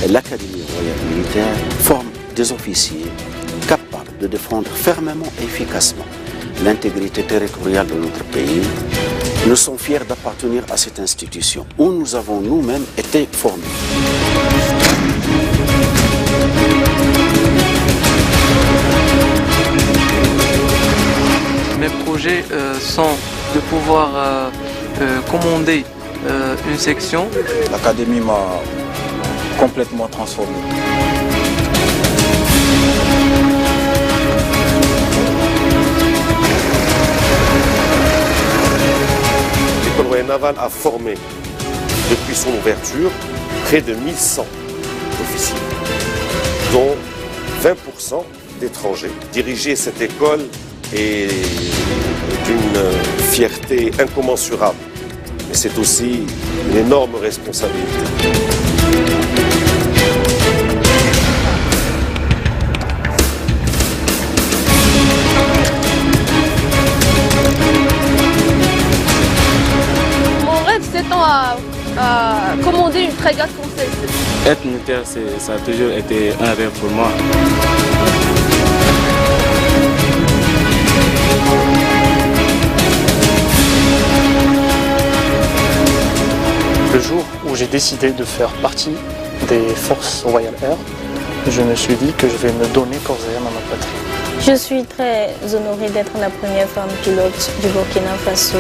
l'Académie royale militaire forme des officiers capables de défendre fermement et efficacement l'intégrité territoriale de notre pays. Nous sommes fiers d'appartenir à cette institution où nous avons nous-mêmes été formés. Mes projets sont de pouvoir commander une section. L'académie m'a complètement transformé. L'école royale navale a formé, depuis son ouverture, près de 1100 officiers, dont 20% d'étrangers. Diriger cette école est d'une fierté incommensurable, mais c'est aussi une énorme responsabilité. Mon rêve s'étend à commander une frégate française. Être militaire, ça a toujours été un rêve pour moi. Le jour où j'ai décidé de faire partie des forces Royal Air, je me suis dit que je vais me donner corps et âme à ma patrie. Je suis très honorée d'être la première femme pilote du Burkina Faso.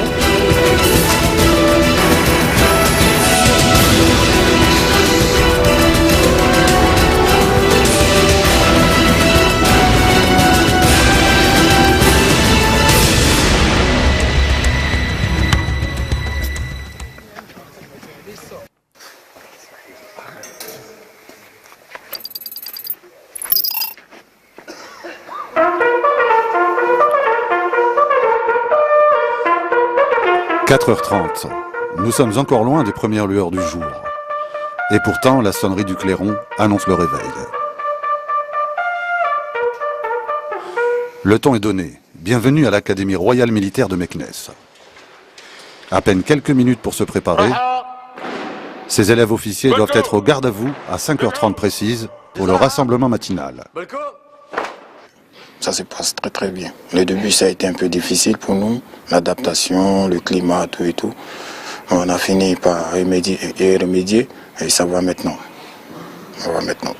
« 4h30, nous sommes encore loin des premières lueurs du jour. Et pourtant, la sonnerie du clairon annonce le réveil. Le ton est donné. Bienvenue à l'Académie royale militaire de Meknès. À peine quelques minutes pour se préparer. Ces élèves officiers doivent être au garde à vous à 5h30 précise pour le rassemblement matinal. Ça se passe très très bien. Le début, ça a été un peu difficile pour nous, l'adaptation, le climat, tout et tout. On a fini par remédier et ça va maintenant. Ça va maintenant.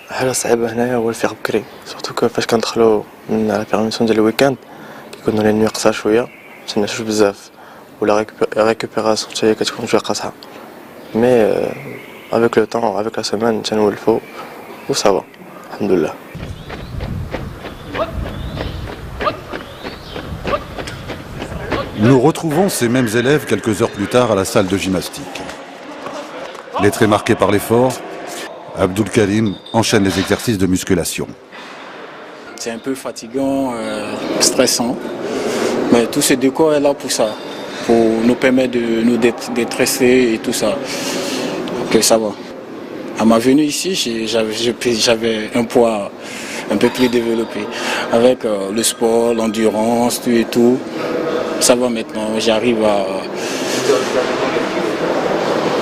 حاجة صعيبة هنايا هو الفيق بكري سورتو فاش كندخلو من لا بيرميسيون ديال الويكاند كيكونوا لي نوي قصار شوية متنعسوش بزاف ولا ريكوبيراسيون حتى هي كتكون شوية قاصحة مي افيك لو طون افيك لا سيمان تنولفو و صافا الحمد لله. Nous retrouvons ces mêmes élèves quelques heures plus tard à la salle de gymnastique. Les traits marqués par l'effort, Abdul Karim enchaîne les exercices de musculation. C'est un peu fatigant, stressant, mais tout ce décor est là pour ça, pour nous permettre de nous détresser et tout ça. Donc ça va. À ma venue ici, j'avais un poids un peu plus développé. Avec le sport, l'endurance, tout et tout, ça va maintenant. J'arrive à...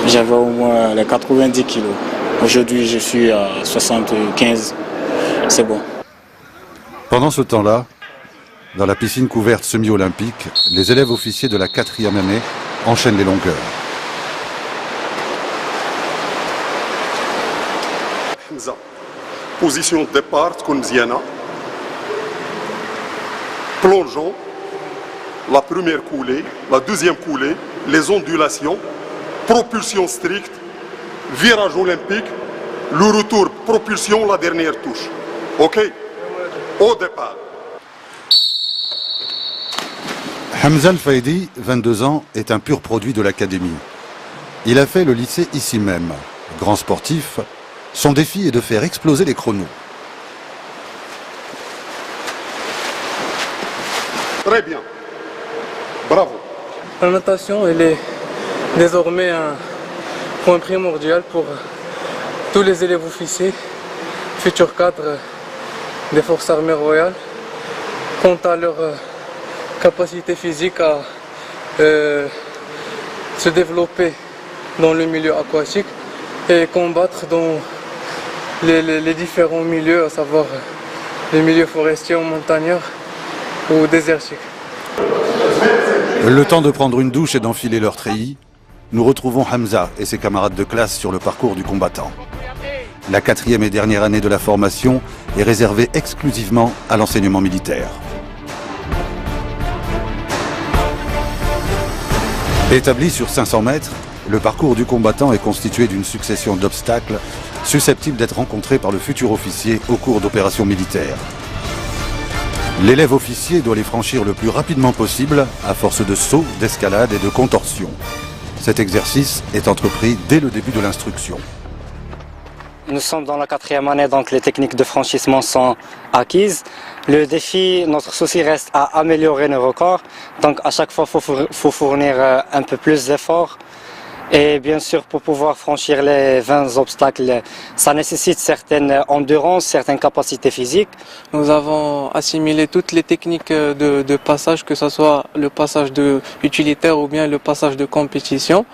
J'avais au moins les 90 kilos. Aujourd'hui, je suis à 75. C'est bon. Pendant ce temps-là, dans la piscine couverte semi-olympique, les élèves officiers de la 4e année enchaînent les longueurs. Position de départ, Konziana. Plongeons. La première coulée, la deuxième coulée, les ondulations, propulsion stricte, virage olympique, le retour, propulsion, la dernière touche. OK? Au départ. Hamza Al-Faidi, 22 ans, est un pur produit de l'académie. Il a fait le lycée ici même. Grand sportif, son défi est de faire exploser les chronos. Très bien. Bravo. La natation, elle est désormais un point primordial pour tous les élèves officiers, futurs cadres des forces armées royales, quant à leur capacité physique à se développer dans le milieu aquatique et combattre dans les différents milieux, à savoir les milieux forestiers ou montagnards ou désertiques. Le temps de prendre une douche et d'enfiler leur treillis, nous retrouvons Hamza et ses camarades de classe sur le parcours du combattant. La 4e et dernière année de la formation est réservée exclusivement à l'enseignement militaire. Établi sur 500 mètres, le parcours du combattant est constitué d'une succession d'obstacles susceptibles d'être rencontrés par le futur officier au cours d'opérations militaires. L'élève officier doit les franchir le plus rapidement possible à force de sauts, d'escalade et de contorsions. Cet exercice est entrepris dès le début de l'instruction. Nous sommes dans la 4e année, donc les techniques de franchissement sont acquises. Le défi, notre souci reste à améliorer nos records. Donc à chaque fois, il faut fournir un peu plus d'efforts. Et bien sûr, pour pouvoir franchir les 20 obstacles, ça nécessite certaines endurances, certaines capacités physiques. Nous avons assimilé toutes les techniques de passage, que ce soit le passage utilitaire ou bien le passage de compétition.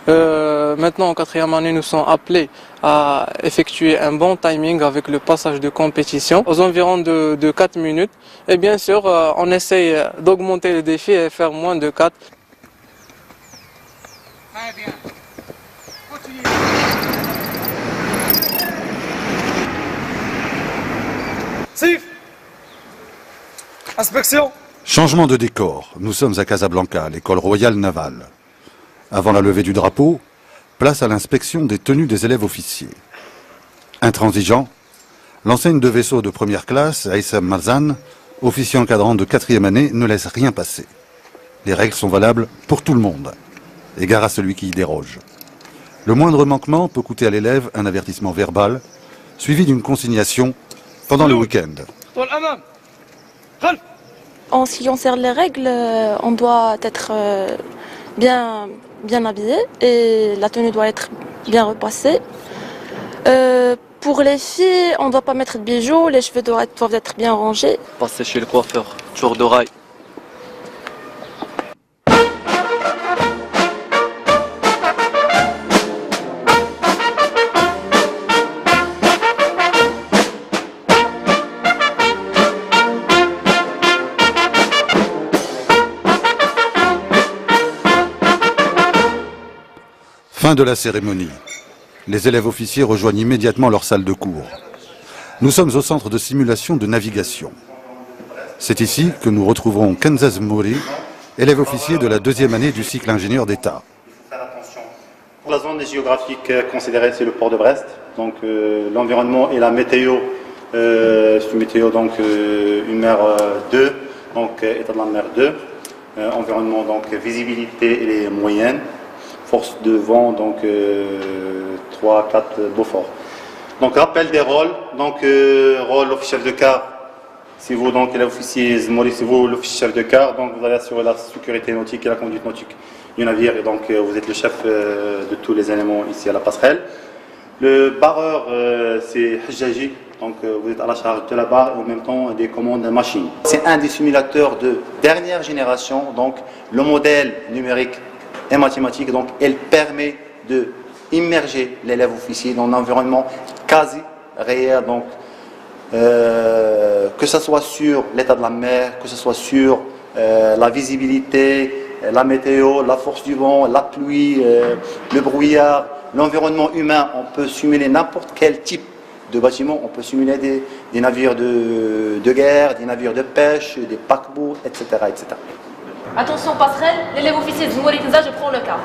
Maintenant, en 4e année, nous sommes appelés à effectuer un bon timing avec le passage de compétition aux environs de 4 minutes. Et bien sûr, on essaye d'augmenter le défi et faire moins de 4. Très bien. Continue. Sif. Inspection. Changement de décor. Nous sommes à Casablanca, l'école royale navale. Avant la levée du drapeau, place à l'inspection des tenues des élèves officiers. Intransigeant, l'enseigne de vaisseau de première classe, Aïssa Mazan, officier encadrant de 4e année, ne laisse rien passer. Les règles sont valables pour tout le monde. Égard à celui qui y déroge. Le moindre manquement peut coûter à l'élève un avertissement verbal, suivi d'une consignation pendant le week-end. En ce qui concerne les règles, on doit être bien habillé et la tenue doit être bien repassée. Pour les filles, on ne doit pas mettre de bijoux, les cheveux doivent être bien rangés. Passer chez le coiffeur, toujours d'oreille. Fin de la cérémonie. Les élèves officiers rejoignent immédiatement leur salle de cours. Nous sommes au centre de simulation de navigation. C'est ici que nous retrouverons Kenza Zmouri, élève officier de la 2e année du cycle ingénieur d'État. Pour la zone géographique considérée, c'est le port de Brest. Donc l'environnement et la météo, c'est une météo, donc une mer 2, donc état de la mer 2. Environnement, donc visibilité, elle est moyenne. Force de vent, donc 3-4 Beaufort. Donc rappel des rôles, donc rôle officiel de quart, c'est vous donc l'officier Zmouri, c'est vous l'officier chef de quart, donc vous allez assurer la sécurité nautique et la conduite nautique du navire, et donc vous êtes le chef de tous les éléments ici à la passerelle. Le barreur, c'est Hajjaji, donc vous êtes à la charge de la barre et en même temps des commandes machines. C'est un des simulateurs de dernière génération, donc le modèle numérique et mathématique, donc elle permet de immerger l'élève officier dans un environnement quasi réel, donc que ce soit sur l'état de la mer, que ce soit sur la visibilité, la météo, la force du vent, la pluie, le brouillard, l'environnement humain. On peut simuler n'importe quel type de bâtiment, on peut simuler des navires de guerre, des navires de pêche, des paquebots, etc., etc. Attention passerelle, l'élève officier Zmouri Kenza, je prends le cas.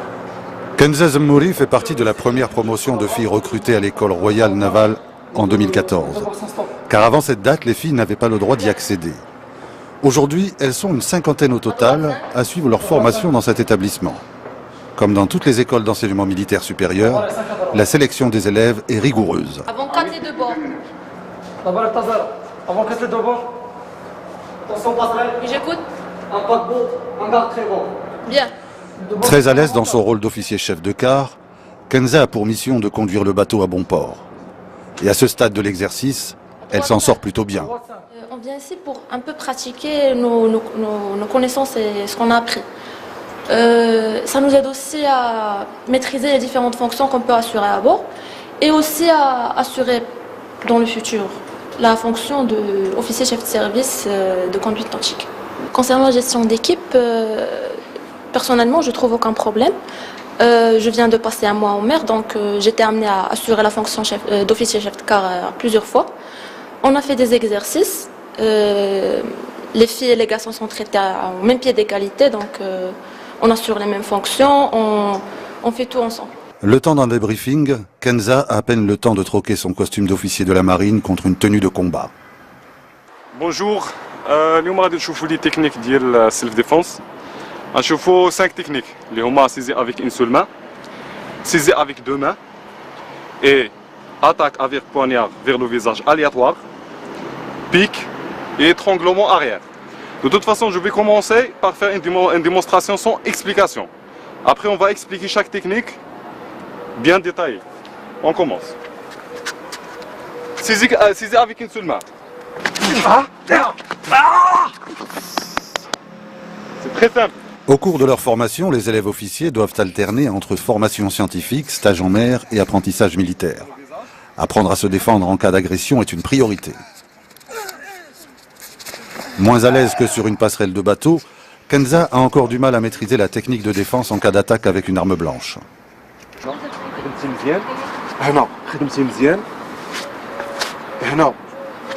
Kenza Zmouri fait partie de la première promotion de filles recrutées à l'école royale navale en 2014. Car avant cette date, les filles n'avaient pas le droit d'y accéder. Aujourd'hui, elles sont une 50aine au total à suivre leur formation dans cet établissement. Comme dans toutes les écoles d'enseignement militaire supérieur, la sélection des élèves est rigoureuse. Avant 4 et de bord. Avant 4 et de bord. Attention passerelle. Oui, j'écoute. Un paquebot, un garde très bon. Bien. Très à l'aise dans son rôle d'officier chef de quart, Kenza a pour mission de conduire le bateau à bon port. Et à ce stade de l'exercice, elle s'en sort plutôt bien. On vient ici pour un peu pratiquer nos connaissances et ce qu'on a appris. Ça nous aide aussi à maîtriser les différentes fonctions qu'on peut assurer à bord et aussi à assurer dans le futur la fonction d'officier chef de service de conduite nautique. Concernant la gestion d'équipe, personnellement, je ne trouve aucun problème. Je viens de passer un mois au maire, donc j'étais amenée à assurer la fonction d'officier chef de car plusieurs fois. On a fait des exercices. Les filles et les garçons sont traités au même pied d'égalité, donc on assure les mêmes fonctions, on fait tout ensemble. Le temps d'un débriefing, Kenza a à peine le temps de troquer son costume d'officier de la marine contre une tenue de combat. Bonjour, اليوم غادي نشوفوا لي تكنيك ديال سيلف ديفونس. غنشوفوا 5 تكنيك اللي هما سيزي افيك اون سول مان، سيزي افيك دو مان et attaque avec poignard vers le visage aléatoire, pique et étranglement arrière. De toute façon, je vais commencer par faire une démonstration sans explication. Après, on va expliquer chaque technique bien détaillée. On commence. Saisis avec une seule main. C'est très simple. Au cours de leur formation, les élèves officiers doivent alterner entre formation scientifique, stage en mer et apprentissage militaire. Apprendre à se défendre en cas d'agression est une priorité. Moins à l'aise que sur une passerelle de bateau, Kenza a encore du mal à maîtriser la technique de défense en cas d'attaque avec une arme blanche.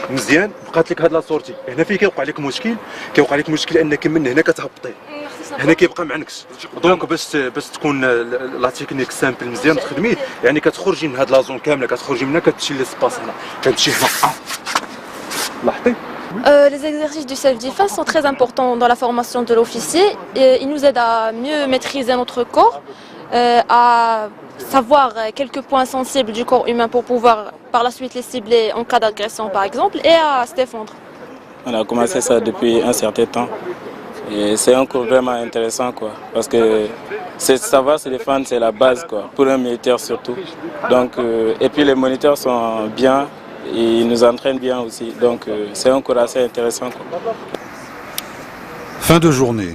مزيان بقات لك هاد لا سورتي هنا فين كيوقع لك مشكل انك من هنا كتهبطي هنا كيبقى معنكس دونك باش تكون لا تكنيك سامبل مزيان تخدميه يعني كتخرجي من هاد لا زون كامله كتخرجي منها كتمشي للسباس هنا كتمشي هنا لاحظتي. Les exercices du self-defense sont très importants dans la formation de l'officier. Ils nous aident à mieux maîtriser notre corps, à savoir quelques points sensibles du corps humain pour pouvoir par la suite les cibler en cas d'agression par exemple et à se défendre. On a commencé ça depuis un certain temps et c'est un cours vraiment intéressant quoi, parce que savoir se défendre c'est la base quoi, pour un militaire surtout. Donc, et puis les moniteurs sont bien. Ils nous entraînent bien aussi, donc c'est un cours assez intéressant. Fin de journée.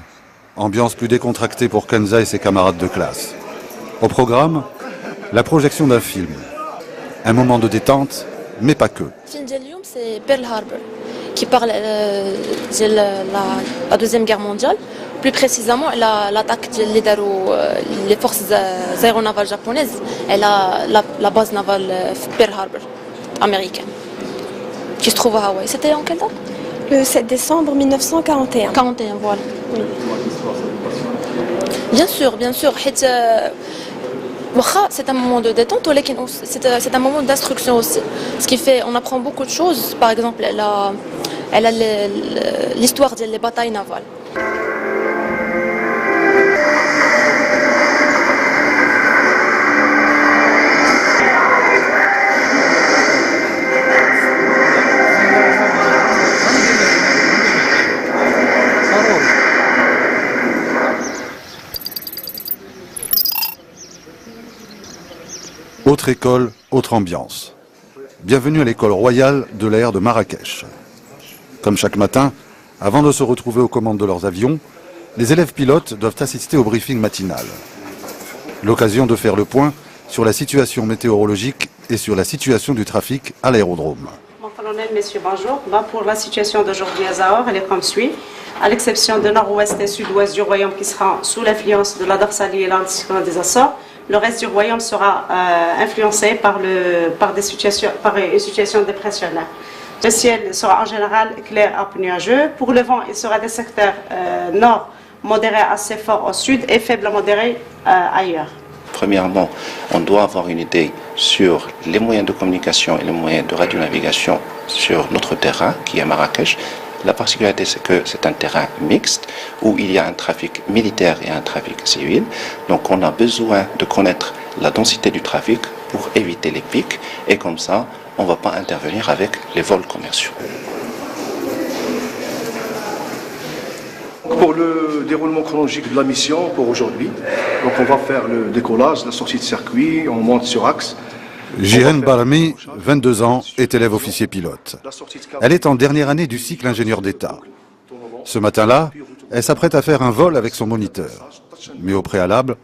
Ambiance plus décontractée pour Kenza et ses camarades de classe. Au programme, la projection d'un film. Un moment de détente, mais pas que. Le film d'aujourd'hui, c'est Pearl Harbor, qui parle de la Deuxième Guerre mondiale. Plus précisément, l'attaque les forces aéronavales japonaises et la base navale Pearl Harbor. Américaine, qui se trouve à Hawaï. C'était en quelle date? Le 7 décembre 1941. 41, voilà. Oui. Bien sûr, bien sûr. C'est un moment de détente, c'est un moment d'instruction aussi. Ce qui fait, on apprend beaucoup de choses. Par exemple, elle a l'histoire des batailles navales. Autre école, autre ambiance. Bienvenue à l'école royale de l'air de Marrakech. Comme chaque matin, avant de se retrouver aux commandes de leurs avions, les élèves pilotes doivent assister au briefing matinal. L'occasion de faire le point sur la situation météorologique et sur la situation du trafic à l'aérodrome. Mon colonel, messieurs, bonjour. Pour la situation d'aujourd'hui à Zahor, elle est comme suit. À l'exception du nord-ouest et sud-ouest du royaume qui sera sous l'influence de la Dorsali et l'anticyclone des Açores, le reste du royaume sera influencé par une situation dépressionnelle. Le ciel sera en général clair à nuageux. Pour le vent, il sera des secteurs nord modéré assez fort au sud et faible à modéré ailleurs. Premièrement, on doit avoir une idée sur les moyens de communication et les moyens de radionavigation sur notre terrain qui est Marrakech. La particularité, c'est que c'est un terrain mixte où il y a un trafic militaire et un trafic civil. Donc on a besoin de connaître la densité du trafic pour éviter les pics et comme ça, on ne va pas intervenir avec les vols commerciaux. Pour le déroulement chronologique de la mission pour aujourd'hui, donc on va faire le décollage, la sortie de circuit, on monte sur axe. Jiren Barami, 22 ans, est élève officier pilote. Elle est en dernière année du cycle ingénieur d'État. Ce matin-là, elle s'apprête à faire un vol avec son moniteur. Mais au préalable,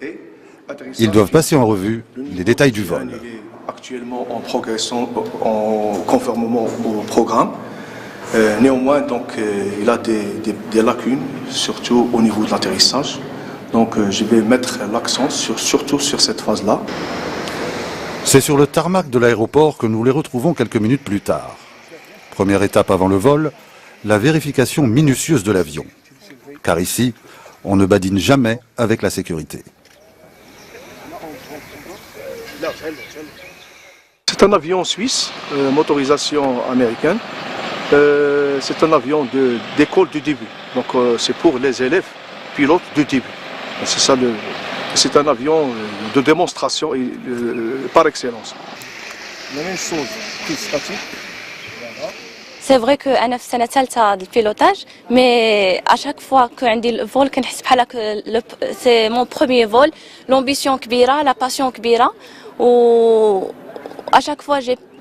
ils doivent passer en revue les détails du vol. actuellement en progressant conformément au programme. Néanmoins, donc, il a des lacunes, surtout au niveau de l'atterrissage. Donc je vais mettre l'accent surtout sur cette phase-là. C'est sur le tarmac de l'aéroport que nous les retrouvons quelques minutes plus tard. Première étape avant le vol, la vérification minutieuse de l'avion. Car ici, on ne badine jamais avec la sécurité. C'est un avion suisse, motorisation américaine. C'est un avion d'école du début. Donc c'est pour les élèves pilotes du début. C'est ça, c'est un avion de démonstration par excellence. La même chose, statique. C'est vrai que أنا في سنة ثالثة البيلوتاج mais à chaque fois que عندي الفول كنحس بحال c'est mon premier vol, l'ambition كبيرة, la passion كبيرة و à chaque fois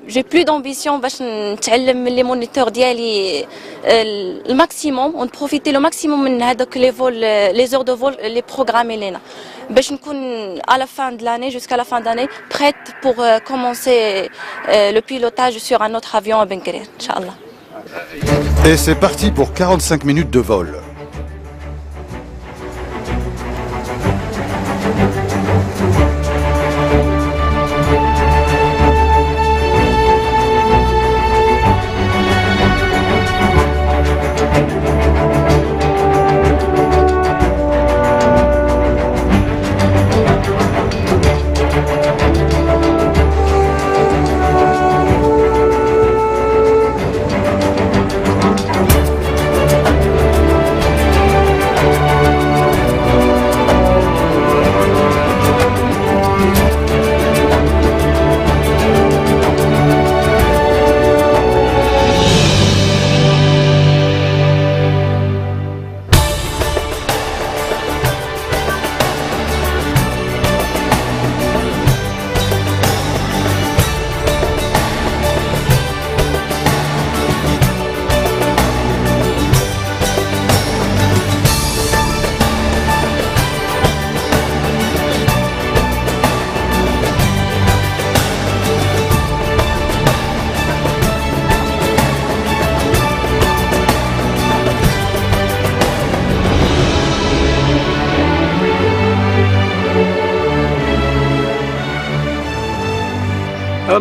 j'ai plus d'ambition باش نتعلم من لي مونيتور ديالي الماكسيموم ونبروفيتي لو ماكسيموم من هذوك لي فول لي زور دو فول لي بروغرامي لينا باش نكون à la fin de l'année jusqu'à la fin d'année prête pour commencer le pilotage sur un autre avion à Ben Guerir inchallah. Et c'est parti pour 45 minutes de vol.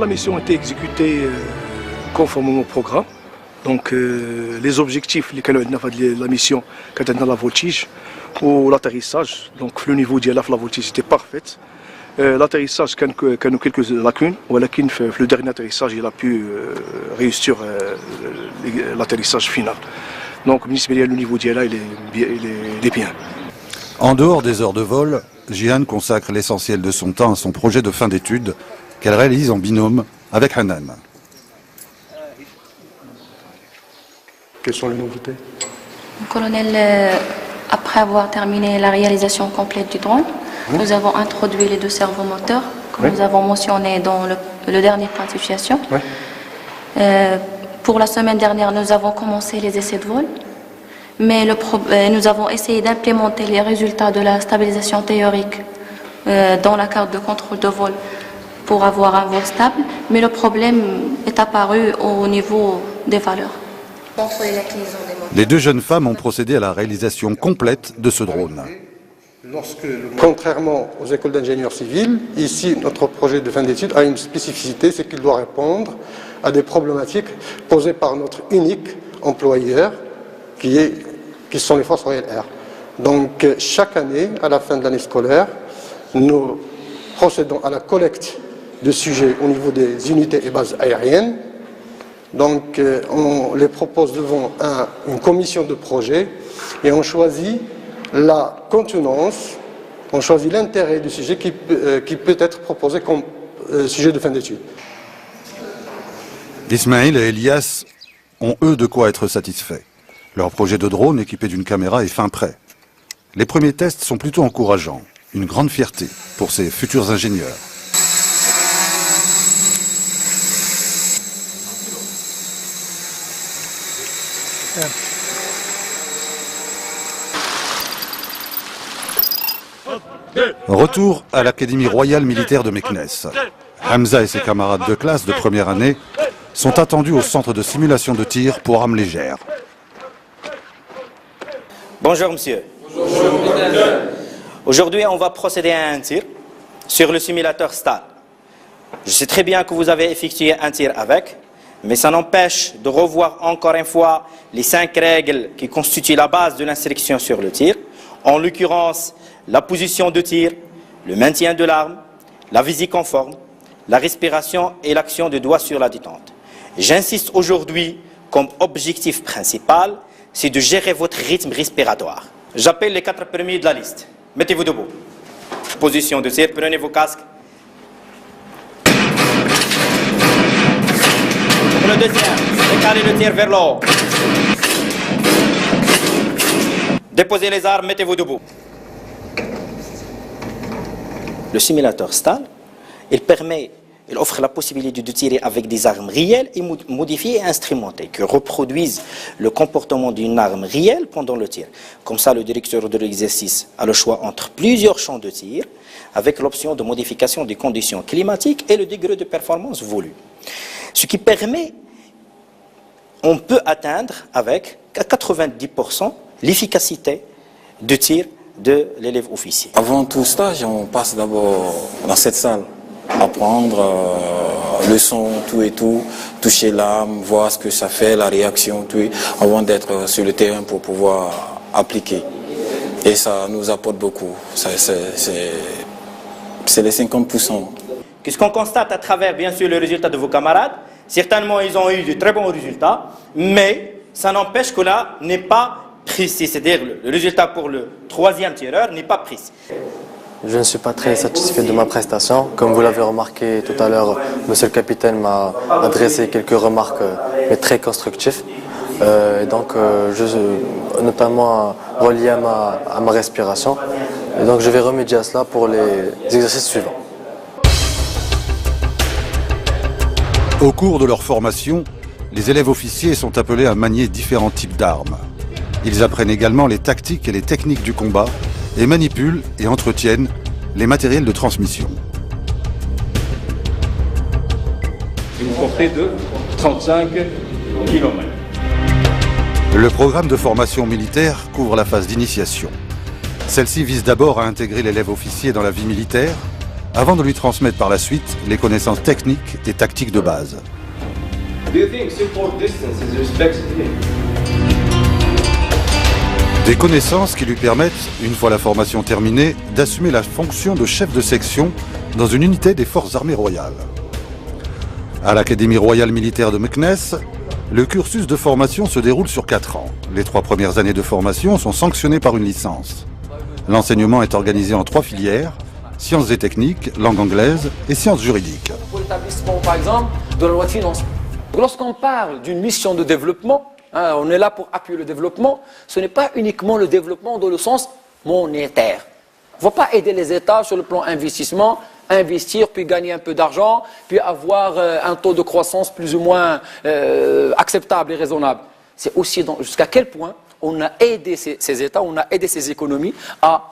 La mission a été exécutée conformément au programme. Donc les objectifs de la mission, quand on a la voltige ou l'atterrissage, donc le niveau de la voltige était parfait. L'atterrissage a quelques lacunes, le dernier atterrissage il a pu réussir l'atterrissage final. Donc le niveau de là il est bien. En dehors des heures de vol, Jihan consacre l'essentiel de son temps à son projet de fin d'études qu'elle réalise en binôme avec Hanan. Quelles sont les nouveautés? Colonel, après avoir terminé la réalisation complète du drone, nous avons introduit les 2 servomoteurs que nous avons mentionnés dans le dernier point de situation. Pour la semaine dernière, nous avons commencé les essais de vol, mais nous avons essayé d'implémenter les résultats de la stabilisation théorique dans la carte de contrôle de vol pour avoir un vol stable, mais le problème est apparu au niveau des valeurs. Les 2 jeunes femmes ont procédé à la réalisation complète de ce drone. Contrairement aux écoles d'ingénieurs civils, ici notre projet de fin d'études a une spécificité, c'est qu'il doit répondre à des problématiques posées par notre unique employeur qui sont les forces Royal Air. Donc chaque année, à la fin de l'année scolaire, nous procédons à la collecte de sujets au niveau des unités et bases aériennes. Donc on les propose devant une commission de projet et on choisit la contenance, on choisit l'intérêt du sujet qui peut être proposé comme sujet de fin d'études. Ismaël et Elias ont eux de quoi être satisfaits. Leur projet de drone équipé d'une caméra est fin prêt. Les premiers tests sont plutôt encourageants, une grande fierté pour ces futurs ingénieurs. Retour à l'Académie royale militaire de Meknès. Hamza et ses camarades de classe de première année sont attendus au centre de simulation de tir pour armes légères. Bonjour monsieur. Aujourd'hui on va procéder à un tir sur le simulateur STAL. Je sais très bien que vous avez effectué un tir avec, mais ça n'empêche de revoir encore une fois les 5 règles qui constituent la base de l'instruction sur le tir, en l'occurrence la position de tir, le maintien de l'arme, la visée conforme, la respiration et l'action de doigts sur la détente. J'insiste aujourd'hui comme objectif principal, c'est de gérer votre rythme respiratoire. J'appelle les 4 premiers de la liste. Mettez-vous debout. Position de tir, prenez vos casques. Pour le deuxième, décalez le tir vers le haut. Déposez les armes, mettez-vous debout. Le simulateur STAL, il offre la possibilité de tirer avec des armes réelles et modifiées et instrumentées qui reproduisent le comportement d'une arme réelle pendant le tir. Comme ça, le directeur de l'exercice a le choix entre plusieurs champs de tir avec l'option de modification des conditions climatiques et le degré de performance voulu. Ce qui permet, on peut atteindre avec 90% l'efficacité de tir de l'élève officier. Avant tout stage, on passe d'abord dans cette salle, apprendre le son, tout et tout, toucher l'arme, voir ce que ça fait, la réaction, tout, avant d'être sur le terrain pour pouvoir appliquer. Et ça nous apporte beaucoup. C'est les 50%. Qu'est-ce qu'on constate à travers, bien sûr, le résultat de vos camarades? Certainement, ils ont eu de très bons résultats, mais ça n'empêche que là n'est pas précis. C'est-à-dire le résultat pour le 3e tireur n'est pas précis. Je ne suis pas très satisfait de ma prestation. Comme vous l'avez remarqué tout à l'heure, monsieur le capitaine m'a adressé quelques remarques mais très constructives. Notamment reliées à ma respiration. Et donc je vais remédier à cela pour les exercices suivants. Au cours de leur formation, les élèves officiers sont appelés à manier différents types d'armes. Ils apprennent également les tactiques et les techniques du combat et manipulent et entretiennent les matériels de transmission. Une portée de 35 km. Le programme de formation militaire couvre la phase d'initiation. Celle-ci vise d'abord à intégrer l'élève officier dans la vie militaire, avant de lui transmettre par la suite les connaissances techniques et tactiques de base. Des connaissances qui lui permettent, une fois la formation terminée, d'assumer la fonction de chef de section dans une unité des forces armées royales. À l'Académie royale militaire de Meknès, le cursus de formation se déroule sur 4 ans. Les 3 premières années de formation sont sanctionnées par une licence. L'enseignement est organisé en 3 filières, sciences et techniques, langue anglaise et sciences juridiques. Pour l'établissement, par exemple, de la loi de finances. Lorsqu'on parle d'une mission de développement, on est là pour appuyer le développement, ce n'est pas uniquement le développement dans le sens monétaire. On ne va pas aider les États sur le plan investissement, investir, puis gagner un peu d'argent, puis avoir un taux de croissance plus ou moins acceptable et raisonnable. C'est aussi jusqu'à quel point on a aidé ces États, on a aidé ces économies à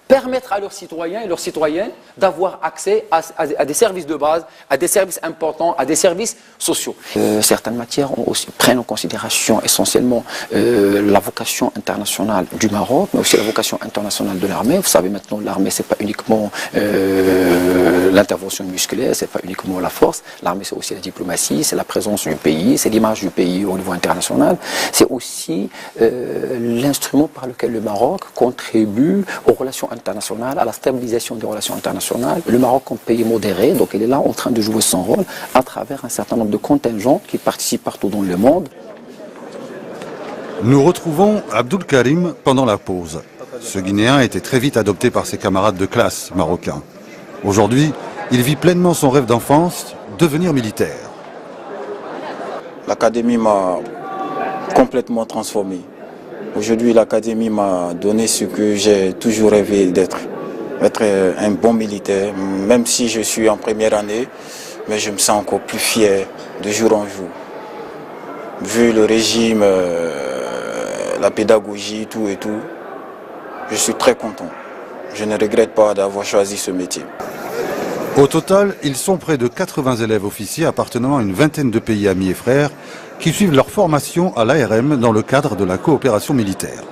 permettre à leurs citoyens et leurs citoyennes d'avoir accès à des services de base, à des services importants, à des services sociaux. Certaines matières prennent en considération essentiellement la vocation internationale du Maroc, mais aussi la vocation internationale de l'armée. Vous savez maintenant, l'armée, ce n'est pas uniquement l'intervention musculaire, ce n'est pas uniquement la force. L'armée, c'est aussi la diplomatie, c'est la présence du pays, c'est l'image du pays au niveau international. C'est aussi l'instrument par lequel le Maroc contribue aux relations internationales, à la stabilisation des relations internationales. Le Maroc, comme pays modéré, donc il est là en train de jouer son rôle à travers un certain nombre de contingents qui participent partout dans le monde. Nous retrouvons Abdul Karim pendant la pause. Ce Guinéen a été très vite adopté par ses camarades de classe marocains. Aujourd'hui, il vit pleinement son rêve d'enfance, devenir militaire. L'académie m'a complètement transformé. Aujourd'hui, l'académie m'a donné ce que j'ai toujours rêvé d'être. Être un bon militaire, même si je suis en première année, mais je me sens encore plus fier de jour en jour. Vu le régime, la pédagogie, tout et tout, je suis très content. Je ne regrette pas d'avoir choisi ce métier. Au total, ils sont près de 80 élèves officiers appartenant à une vingtaine de pays amis et frères qui suivent leur formation à l'ARM dans le cadre de la coopération militaire.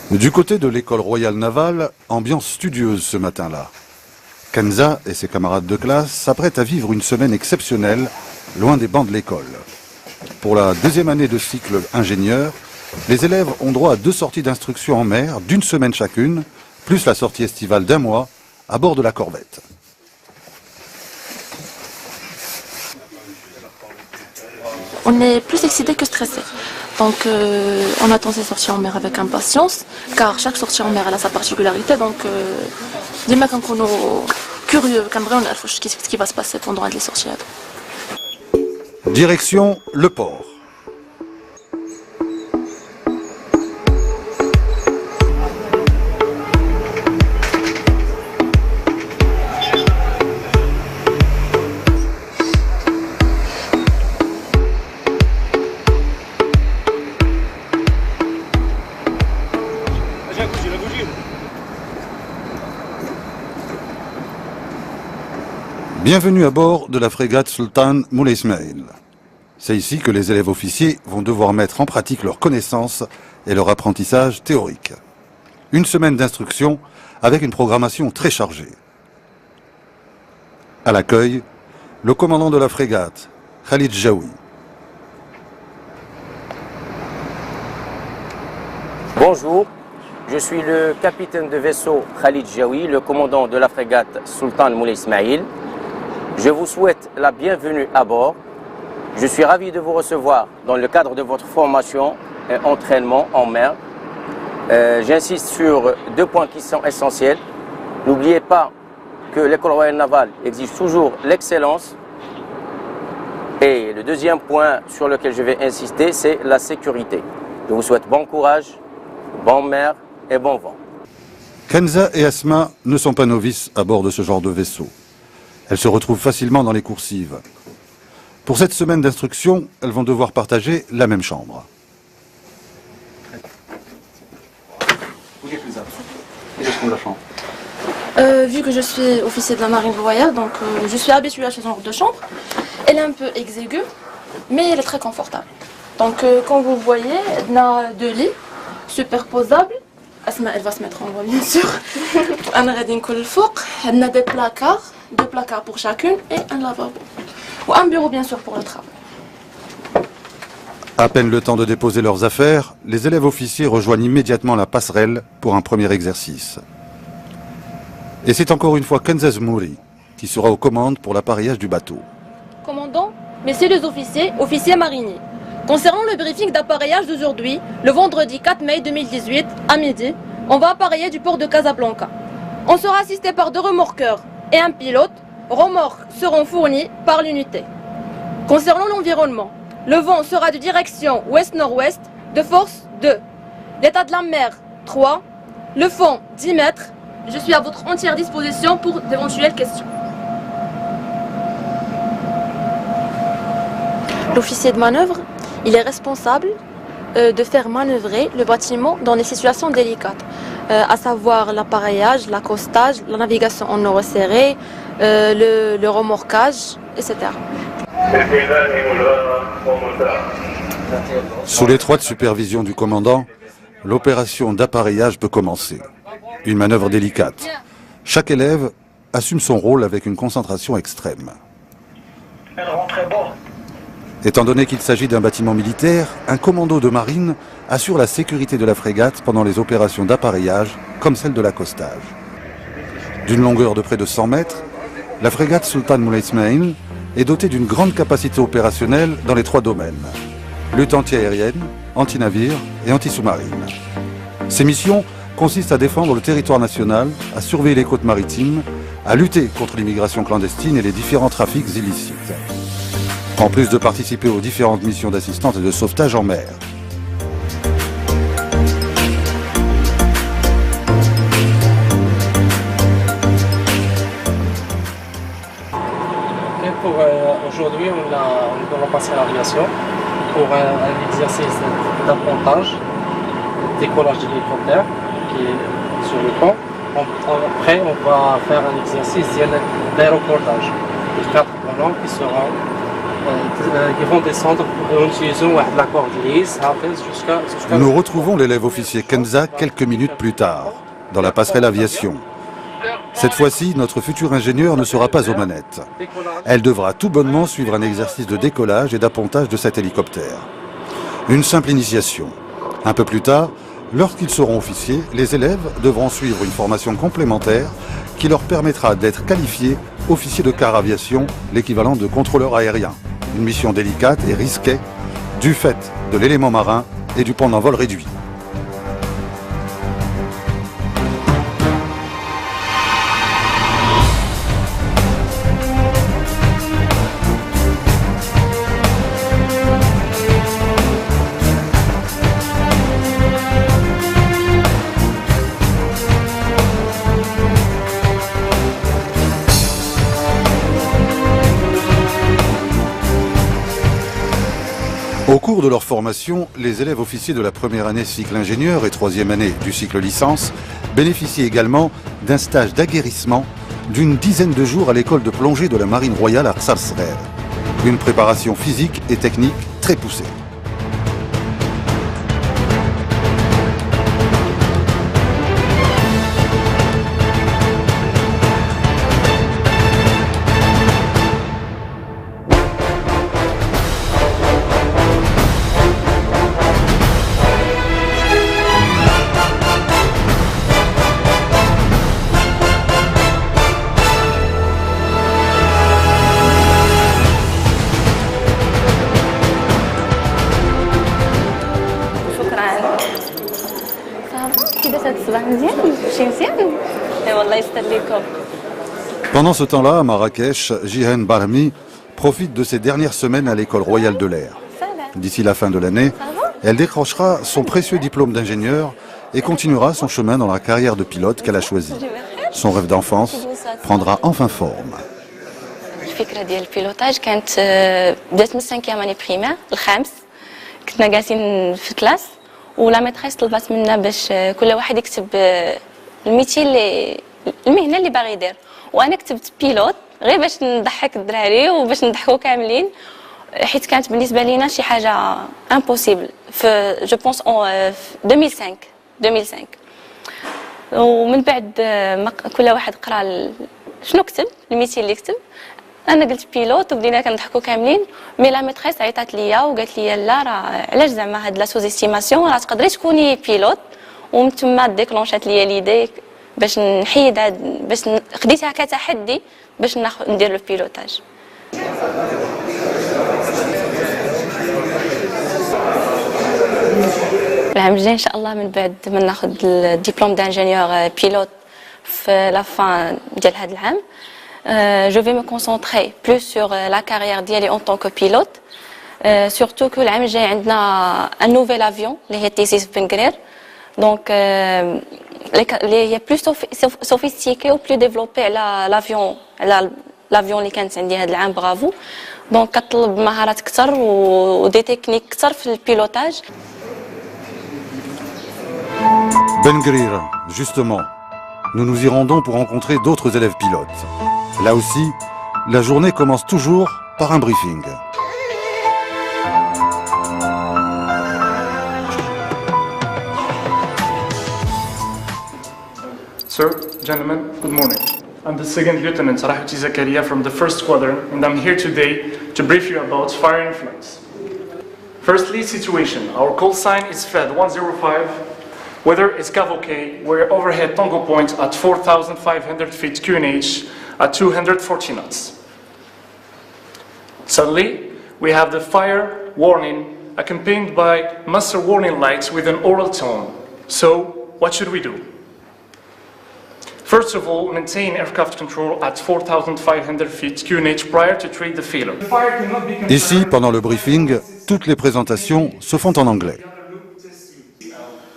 Du côté de l'école royale navale, ambiance studieuse ce matin-là. Kenza et ses camarades de classe s'apprêtent à vivre une semaine exceptionnelle, loin des bancs de l'école. Pour la deuxième année de cycle ingénieur, les élèves ont droit à 2 sorties d'instruction en mer d'1 semaine chacune, plus la sortie estivale d'1 mois, à bord de la corvette. On est plus excité que stressé. Donc on attend ces sorties en mer avec impatience, car chaque sortie en mer elle a sa particularité. Donc les mecs sont curieux, on a ce qui va se passer pendant les sorties. Direction le port. Bienvenue à bord de la frégate Sultan Moulay Ismail. C'est ici que les élèves officiers vont devoir mettre en pratique leurs connaissances et leur apprentissage théorique. 1 semaine d'instruction avec une programmation très chargée. À l'accueil, le commandant de la frégate, Khalid Jaoui. Bonjour, je suis le capitaine de vaisseau Khalid Jaoui, le commandant de la frégate Sultan Moulay Ismail. Je vous souhaite la bienvenue à bord. Je suis ravi de vous recevoir dans le cadre de votre formation et entraînement en mer. J'insiste sur 2 points qui sont essentiels. N'oubliez pas que l'école royale navale exige toujours l'excellence. Et le 2e point sur lequel je vais insister, c'est la sécurité. Je vous souhaite bon courage, bonne mer et bon vent. Kenza et Asma ne sont pas novices à bord de ce genre de vaisseau. Elles se retrouvent facilement dans les coursives. Pour cette semaine d'instruction, elles vont devoir partager la même chambre. Vu que je suis officier de la marine royale, donc je suis habituée à ce genre de chambre. Elle est un peu exiguë, mais elle est très confortable. Donc comme vous voyez, on a 2 lits superposables. Asma, elle va se mettre en haut bien sûr. On a des placards. 2 placards pour chacune et un lavabo. Ou un bureau bien sûr pour le travail. À peine le temps de déposer leurs affaires, les élèves officiers rejoignent immédiatement la passerelle pour un premier exercice. Et c'est encore une fois Kenza Zmouri qui sera aux commandes pour l'appareillage du bateau. Commandant, messieurs les officiers, officiers mariniers. Concernant le briefing d'appareillage d'aujourd'hui, le vendredi 4 mai 2018, à midi, on va appareiller du port de Casablanca. On sera assisté par 2 remorqueurs et un pilote. Remorques seront fournis par l'unité. Concernant l'environnement, le vent sera de direction ouest-nord-ouest de force 2. L'état de la mer 3. Le fond 10 mètres. Je suis à votre entière disposition pour d'éventuelles questions. L'officier de manœuvre, il est responsable de faire manœuvrer le bâtiment dans des situations délicates, à savoir l'appareillage, l'accostage, la navigation en eau serrée, le remorquage, etc. Sous l'étroite supervision du commandant, l'opération d'appareillage peut commencer. Une manœuvre délicate. Chaque élève assume son rôle avec une concentration extrême. Étant donné qu'il s'agit d'un bâtiment militaire, un commando de marine assure la sécurité de la frégate pendant les opérations d'appareillage, comme celle de l'accostage. D'une longueur de près de 100 mètres, la frégate Sultan Moulay Ismail est dotée d'une grande capacité opérationnelle dans les 3 domaines. Lutte anti-aérienne, anti-navire et anti-sous-marine. Ces missions consistent à défendre le territoire national, à surveiller les côtes maritimes, à lutter contre l'immigration clandestine et les différents trafics illicites. En plus de participer aux différentes missions d'assistance et de sauvetage en mer. pour aujourd'hui, on va passer à l'aviation pour un exercice d'appontage, décollage de l'hélicoptère qui est sur le pont. Après, on va faire un exercice d'aéroportage. Les 4 ballons qui vont descendre en utilisant la corde lisse jusqu'à... Nous retrouvons l'élève officier Kenza quelques minutes plus tard, dans la passerelle aviation. Cette fois-ci, notre futur ingénieur ne sera pas aux manettes. Elle devra tout bonnement suivre un exercice de décollage et d'appontage de cet hélicoptère. Une simple initiation. Un peu plus tard, lorsqu'ils seront officiers, les élèves devront suivre une formation complémentaire qui leur permettra d'être qualifiés officiers de car aviation, l'équivalent de contrôleur aérien. Une mission délicate et risquée du fait de l'élément marin et du plan d'envol réduit. Au cours de leur formation, les élèves officiers de la première année cycle ingénieur et troisième année du cycle licence bénéficient également d'un stage d'aguerrissement d'une dizaine de jours à l'école de plongée de la Marine royale à Sarsrer. Une préparation physique et technique très poussée. Pendant ce temps-là, à Marrakech, Jihan Barmi profite de ses dernières semaines à l'école royale de l'air. D'ici la fin de l'année, elle décrochera son précieux diplôme d'ingénieur et continuera son chemin dans la carrière de pilote qu'elle a choisie. Son rêve d'enfance prendra enfin forme. الفكرة ديال البيلوتاج كانت بدات من 5e année primaire الخامس كنا جالسين في كلاس ولا ميتريس طلبات منا باش كل واحد يكتب الميتي اللي المهنه اللي باغي يدير وانا كتبت بيلوت غير باش نضحك الدراري وباش نضحكوا كاملين حيت كانت بالنسبه لينا شي حاجه امبوسيبل في جو بونس 2005 ومن بعد كل واحد قرا شنو كتب الميتي اللي كتب انا قلت بيلوت وبدينا كنضحكوا كاملين مي لا ميتريس عيطات ليا وقالت لي لا راه علاش زعما هاد لا سوز استيماسيون راه تقدري تكوني بيلوت ومن تما ديكلونشات ليا ليدي باش نحيد باش خديتها كتحدي باش ندير لو بيلوتاج. العام الجاي ان شاء الله من بعد من ناخذ الدبلوم دانجينيور بيلوت في لا فان ديال هذا العام. Je vais me concentrer plus sur la carrière d'Yali en tant que pilote. Surtout que l'année prochaine, on a un nouvel avion, le T6 Benguerir. Donc, il est plus sophistiqué ou plus développé l'avion اللي كانت عندي هذا العام برافو. Donc, كتطلب مهارات أكثر و des techniques أكثر في البيلوتاج. Benguerir, justement, nous nous y rendons pour rencontrer d'autres élèves pilotes. Là aussi, la journée commence toujours par un briefing. Sir, gentlemen, good morning. I'm the second lieutenant Sarahouti Zakaria from the 1st Squadron, and I'm here today to brief you about fire influence. Firstly, situation. Our call sign is FED 105. Weather is Cavoque. We're overhead Tongo Point at 4,500 feet QNH at 240 knots. Suddenly, we have the fire warning accompanied by master warning lights with an oral tone. So, what should we do? First of all, maintain aircraft control at 4,500 feet QNH prior to treat the failure. Ici, pendant le briefing, toutes les présentations se font en anglais.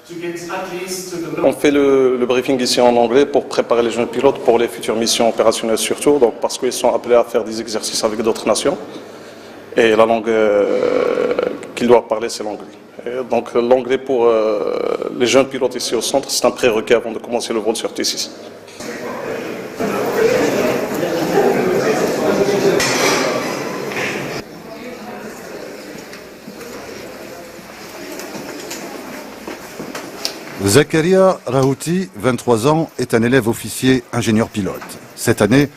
To get at least to the On fait le briefing ici en anglais pour préparer les jeunes pilotes pour les futures missions opérationnelles surtout, donc parce qu'ils sont appelés à faire des exercices avec d'autres nations. Et la langue qu'ils doivent parler, c'est l'anglais. Donc l'anglais pour les jeunes pilotes ici au centre, c'est un prérequis avant de commencer le vol sur T6. Zakaria Rahouti, 23 ans, est un élève officier ingénieur pilote. Cette année,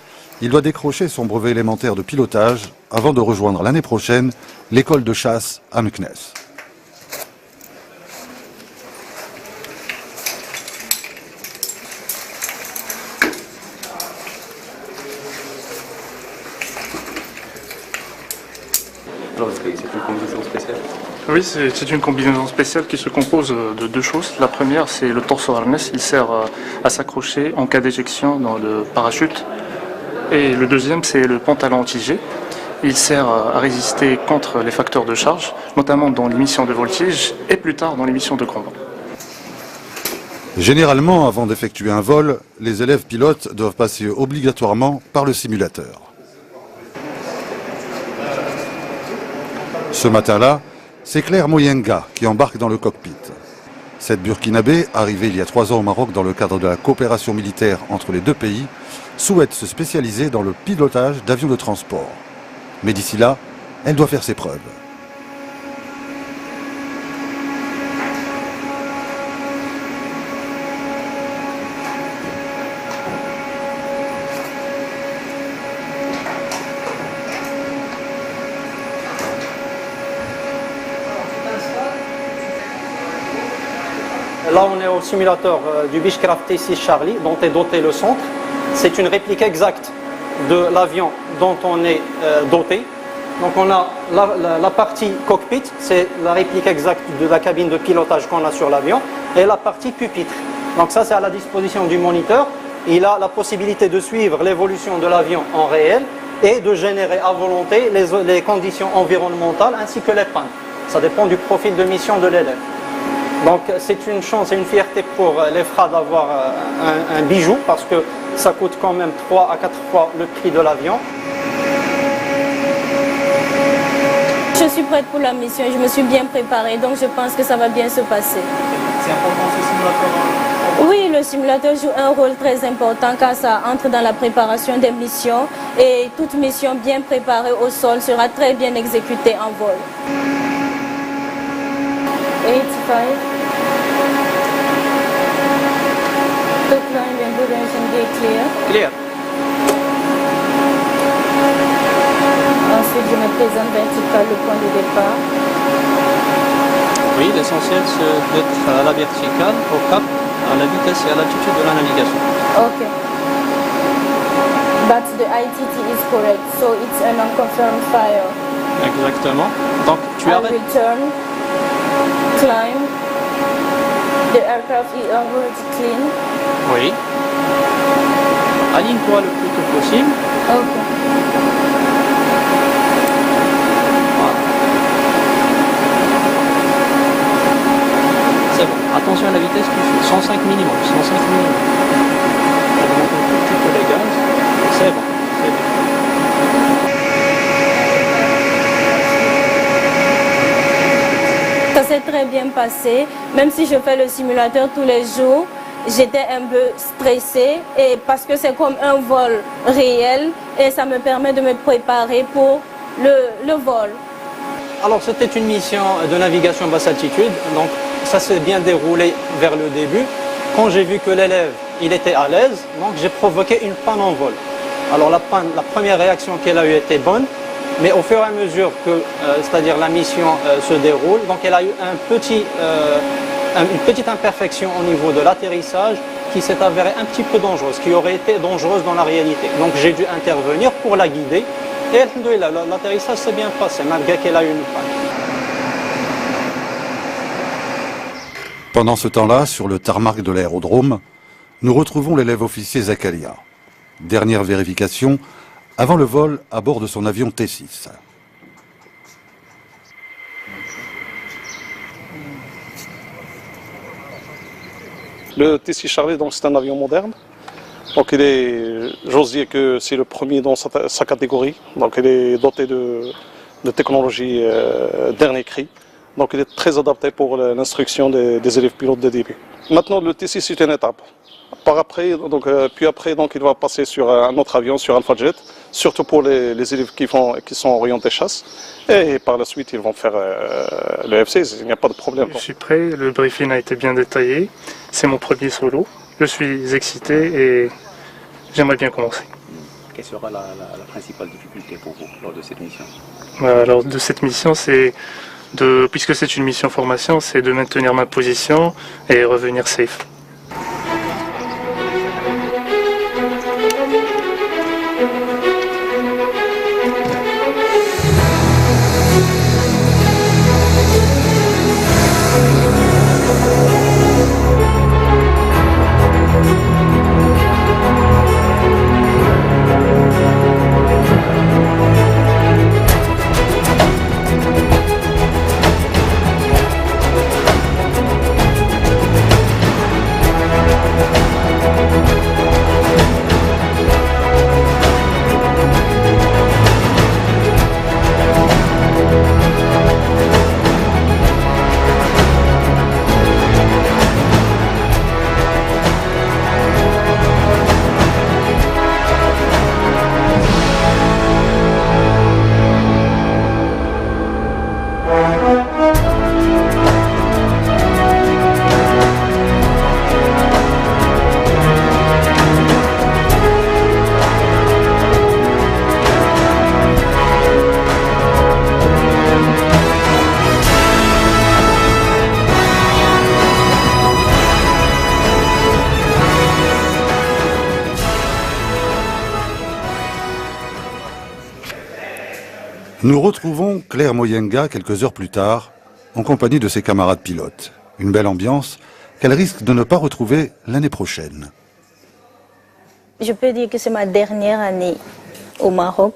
il doit décrocher son brevet élémentaire de pilotage avant de rejoindre l'année prochaine l'école de chasse à Meknès. Alors, c'est une combinaison spéciale? Oui, c'est une combinaison spéciale qui se compose de deux choses. La première, c'est le torse harness. Il sert à s'accrocher en cas d'éjection dans le parachute. Et le deuxième, c'est le pantalon anti-jet. Il sert à résister contre les facteurs de charge, notamment dans les missions de voltige et plus tard dans les missions de combat. Généralement, avant d'effectuer un vol, les élèves pilotes doivent passer obligatoirement par le simulateur. Ce matin-là, c'est Claire Moyenga qui embarque dans le cockpit. Cette Burkinabé, arrivée il y a 3 ans au Maroc dans le cadre de la coopération militaire entre les deux pays, souhaite se spécialiser dans le pilotage d'avions de transport. Mais d'ici là, elle doit faire ses preuves. Là, on est au simulateur du Beechcraft T6 Charlie, dont est doté le centre. C'est une réplique exacte de l'avion dont on est doté. Donc on a la partie cockpit, c'est la réplique exacte de la cabine de pilotage qu'on a sur l'avion, et la partie pupitre. Donc ça, c'est à la disposition du moniteur. Il a la possibilité de suivre l'évolution de l'avion en réel et de générer à volonté les conditions environnementales ainsi que les pannes. Ça dépend du profil de mission de l'élève. Donc c'est une chance et une fierté pour les FRA d'avoir un bijou parce que ça coûte quand même 3 à 4 fois le prix de l'avion. Je suis prête pour la mission et je me suis bien préparée, donc je pense que ça va bien se passer. C'est important ce simulateur? Oui, le simulateur joue un rôle très important car ça entre dans la préparation des missions et toute mission bien préparée au sol sera très bien exécutée en vol. 85. The climb and duration gate clear. Clear. Ensuite, je me présente vertical le point de départ. Oui, l'essentiel c'est d'être à la verticale, au cap, à la vitesse et à l'altitude de la navigation. Ok. But the ITT is correct, so it's a non-confirmed fire. Exactement. Donc tu arrêtes. Return. Climb. The aircraft is already clean. Oui. Aligne-toi le plus tôt possible. Ok. Voilà. C'est bon. Attention à la vitesse qu'il faut. 105 minimum. 105 minimum. On remonte un tout petit peu les gaz. C'est bon. C'est bon. Ça s'est très bien passé, même si je fais le simulateur tous les jours, j'étais un peu stressée et parce que c'est comme un vol réel et ça me permet de me préparer pour le vol. Alors c'était une mission de navigation basse altitude, donc ça s'est bien déroulé vers le début. Quand j'ai vu que l'élève il était à l'aise, donc j'ai provoqué une panne en vol. Alors la panne, la première réaction qu'elle a eue était bonne. Mais au fur et à mesure que, c'est-à-dire la mission se déroule, donc elle a eu une petite imperfection au niveau de l'atterrissage qui s'est avérée un petit peu dangereuse, qui aurait été dangereuse dans la réalité. Donc j'ai dû intervenir pour la guider et alhamdoulilah, l'atterrissage s'est bien passé malgré qu'elle a eu une panne. Pendant ce temps-là, sur le tarmac de l'aérodrome, nous retrouvons l'élève officier Zakaria. Dernière vérification, avant le vol à bord de son avion T6. Le TC Charlie, donc c'est un avion moderne. Donc j'ose dire que c'est le premier dans sa catégorie. Donc il est doté de technologie dernier cri. Donc il est très adapté pour l'instruction des élèves pilotes de début. Maintenant le TC c'est une étape. Puis après il va passer sur un autre avion, sur Alpha Jet, surtout pour les élèves qui sont orientés chasse. Et par la suite ils vont faire le F-16, il n'y a pas de problème. Je suis prêt, le briefing a été bien détaillé. C'est mon premier solo. Je suis excité et j'aimerais bien commencer. Quelle sera la principale difficulté pour vous lors de cette mission? Lors de cette mission, puisque c'est une mission formation, c'est de maintenir ma position et revenir safe. Nous retrouvons Claire Moyenga quelques heures plus tard, en compagnie de ses camarades pilotes. Une belle ambiance qu'elle risque de ne pas retrouver l'année prochaine. Je peux dire que c'est ma dernière année au Maroc.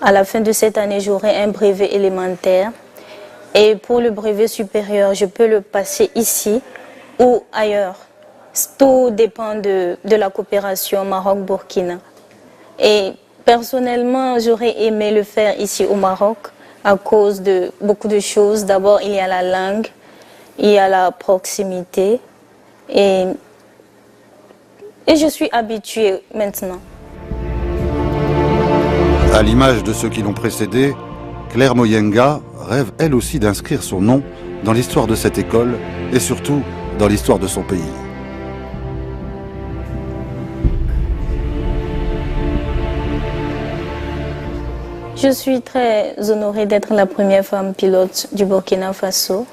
À la fin de cette année, j'aurai un brevet élémentaire. Et pour le brevet supérieur, je peux le passer ici ou ailleurs. Tout dépend de la coopération Maroc-Burkina. Et personnellement, j'aurais aimé le faire ici au Maroc à cause de beaucoup de choses. D'abord, il y a la langue, il y a la proximité et je suis habituée maintenant. À l'image de ceux qui l'ont précédé, Claire Moyenga rêve elle aussi d'inscrire son nom dans l'histoire de cette école et surtout dans l'histoire de son pays. Je suis très honorée d'être la première femme pilote du Burkina Faso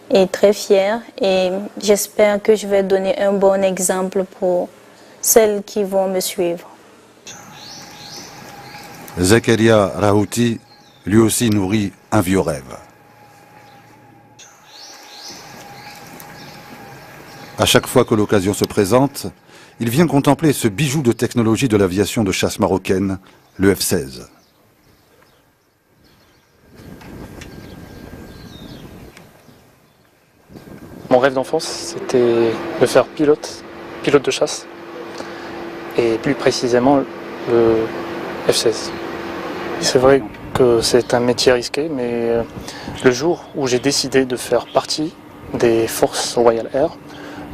et très fière et j'espère que je vais donner un bon exemple pour celles qui vont me suivre. Zakaria Rahouti, lui aussi nourrit un vieux rêve. À chaque fois que l'occasion se présente, il vient contempler ce bijou de technologie de l'aviation de chasse marocaine, le F-16. Mon rêve d'enfance, c'était de faire pilote de chasse, et plus précisément le F-16. C'est vrai que c'est un métier risqué, mais le jour où j'ai décidé de faire partie des forces Royal Air,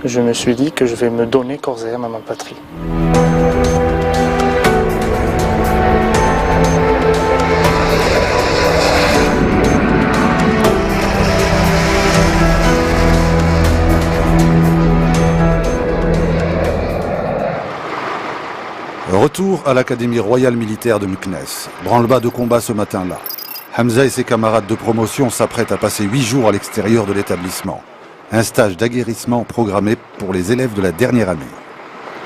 je me suis dit que je vais me donner corps et âme à ma patrie. Retour à l'Académie royale militaire de Meknès. Branle-bas de combat ce matin-là. Hamza et ses camarades de promotion s'apprêtent à passer 8 jours à l'extérieur de l'établissement. Un stage d'aguerrissement programmé pour les élèves de la dernière année.